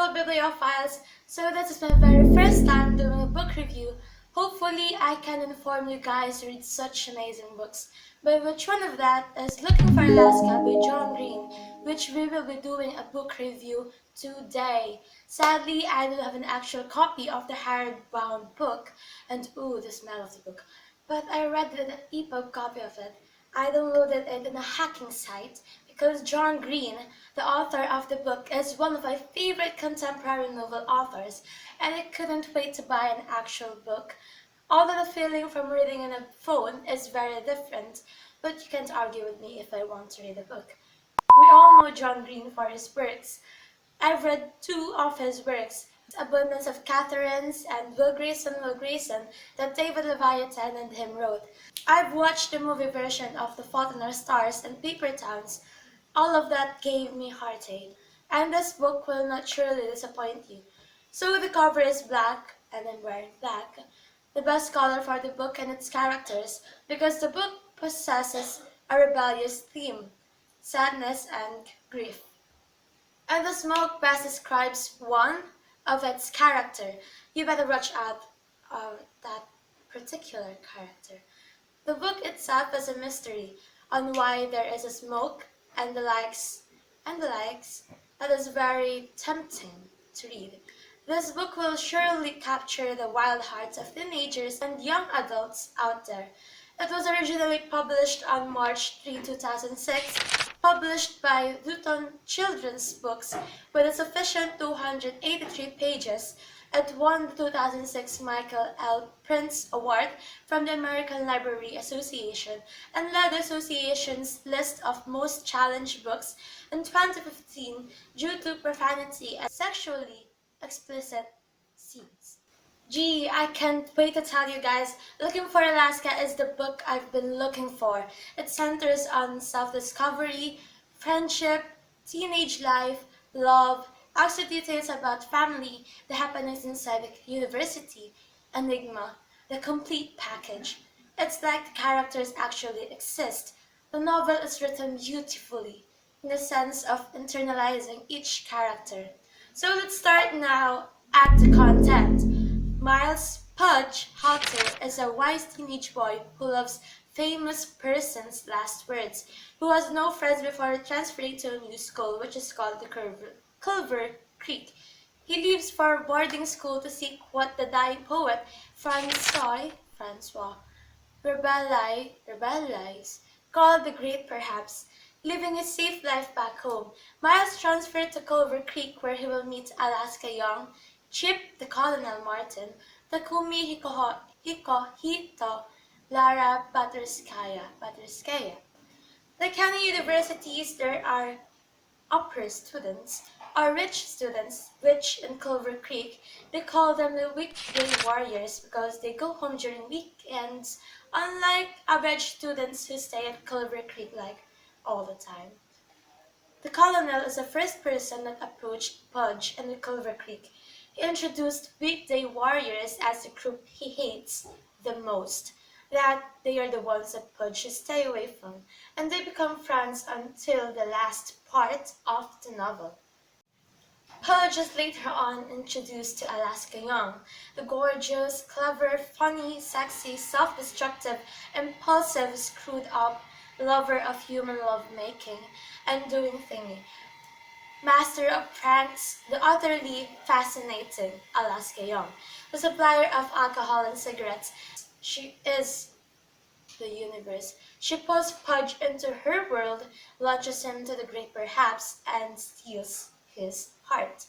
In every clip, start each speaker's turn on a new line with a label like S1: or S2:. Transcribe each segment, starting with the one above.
S1: Hello bibliophiles! So this is my very first time doing a book review. Hopefully I can inform you guys to read such amazing books. But which one of that is Looking for Alaska by John Green, which we will be doing a book review today. Sadly, I don't have an actual copy of the hardbound book, and ooh, the smell of the book. But I read an EPUB copy of it. I downloaded it in a hacking site because John Green, the author of the book, is one of my favorite contemporary novel authors, and I couldn't wait to buy an actual book. Although the feeling from reading on a phone is very different, but you can't argue with me if I want to read a book. We all know John Green for his works. I've read two of his works, Abundance of Catherines and Will Grayson, that David Leviathan and him wrote. I've watched the movie version of The Fault in Our Stars and Paper Towns. All of that gave me heartache, and this book will not surely disappoint you. So the cover is black, and I'm wearing black, the best color for the book and its characters, because the book possesses a rebellious theme, sadness and grief. And the smoke best describes one of its character. You better watch out that particular character. The book itself is a mystery on why there is a smoke and the likes that is very tempting to read. This book will surely capture the wild hearts of teenagers and young adults out there. It was originally published on March 3, 2006, published by Luton Children's Books with a sufficient 283 pages. It won the 2006 Michael L. Prince Award from the American Library Association and led the association's list of most challenged books in 2015 due to profanity and sexually explicit scenes. Gee, I can't wait to tell you guys. Looking for Alaska is the book I've been looking for. It centers on self-discovery, friendship, teenage life, love, also details about family, the happenings inside the university, enigma, the complete package. It's like the characters actually exist. The novel is written beautifully, in the sense of internalizing each character. So let's start now at the content. Miles Pudge Halter is a wise teenage boy who loves famous person's last words, who has no friends before transferring to a new school, which is called the Culver Creek. He leaves for boarding school to seek what the dying poet Francois Rabelais called the Great Perhaps, living a safe life back home. Miles transferred to Culver Creek where he will meet Alaska Young, Chip the Colonel Martin, Takumi Hikohito, Lara Baturskaya. Like any universities, there are upper students or rich students, which in Culver Creek, they call them the weekday warriors because they go home during weekends, unlike average students who stay at Culver Creek like all the time. The colonel is the first person that approached Pudge in the Culver Creek. He introduced weekday warriors as the group he hates the most, that they are the ones that Pudge should stay away from, and they become friends until the last part of the novel. Pudge is later on introduced to Alaska Young, the gorgeous, clever, funny, sexy, self-destructive, impulsive, screwed-up lover of human love-making and doing thingy, master of pranks, the utterly fascinating Alaska Young, the supplier of alcohol and cigarettes. She is the universe. She pulls Pudge into her world, launches him to the great perhaps, and steals his heart.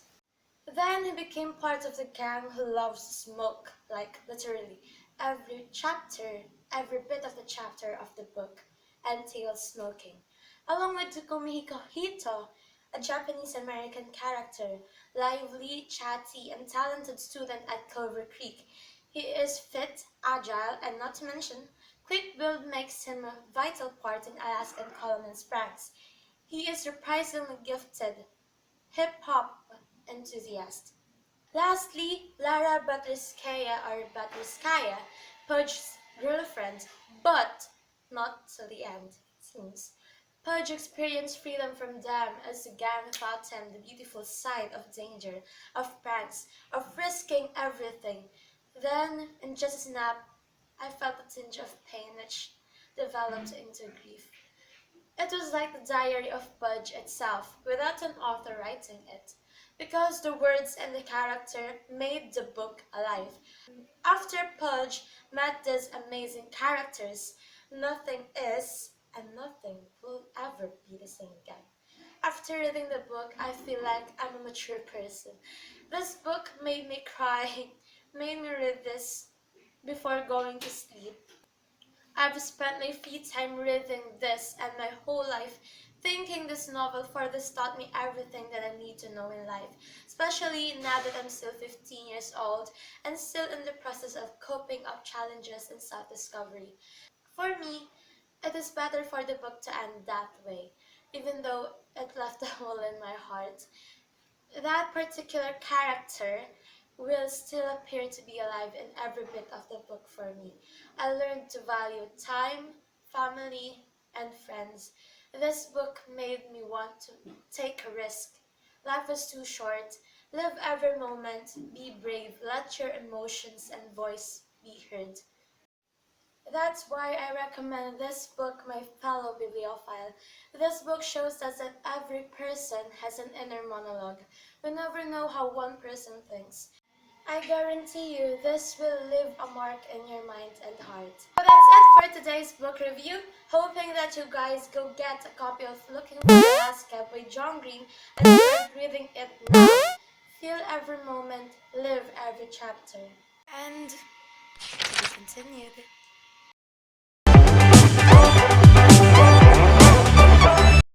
S1: Then he became part of the gang who loves smoke, like literally every chapter, every bit of the chapter of the book entails smoking. Along with Takumi Hikohito, a Japanese-American character, lively, chatty, and talented student at Culver Creek. He is fit, agile, and not to mention, quick build makes him a vital part in Alaskan colonist pranks. He is surprisingly gifted hip-hop enthusiast. Lastly, Lara Baturskaya, Pudge's girlfriend, but not till the end, it seems. Pudge experienced freedom from them as the gang taught him the beautiful side of danger, of pranks, of risking everything. Then, in just a snap, I felt a tinge of pain which developed into grief. It was like the diary of Pudge itself, without an author writing it, because the words and the character made the book alive. After Pudge met these amazing characters, nothing is and nothing will ever be the same again. After reading the book, I feel like I'm a mature person. This book made me cry, made me read this before going to sleep. I've spent my free time reading this and my whole life thinking this novel for this taught me everything that I need to know in life, especially now that I'm still 15 years old and still in the process of coping up challenges and self-discovery. For me, it is better for the book to end that way, even though it left a hole in my heart. That particular character will still appear to be alive in every bit of the book for me. I learned to value time, family, and friends. This book made me want to take a risk. Life is too short. Live every moment, be brave, let your emotions and voice be heard. That's why I recommend this book, my fellow bibliophile. This book shows us that every person has an inner monologue. We never know how one person thinks. I guarantee you this will leave a mark in your mind and heart. So that's it for today's book review. Hoping that you guys go get a copy of Looking for the Last Cab by John Green and start reading it now. Feel every moment, live every chapter. And to be continued.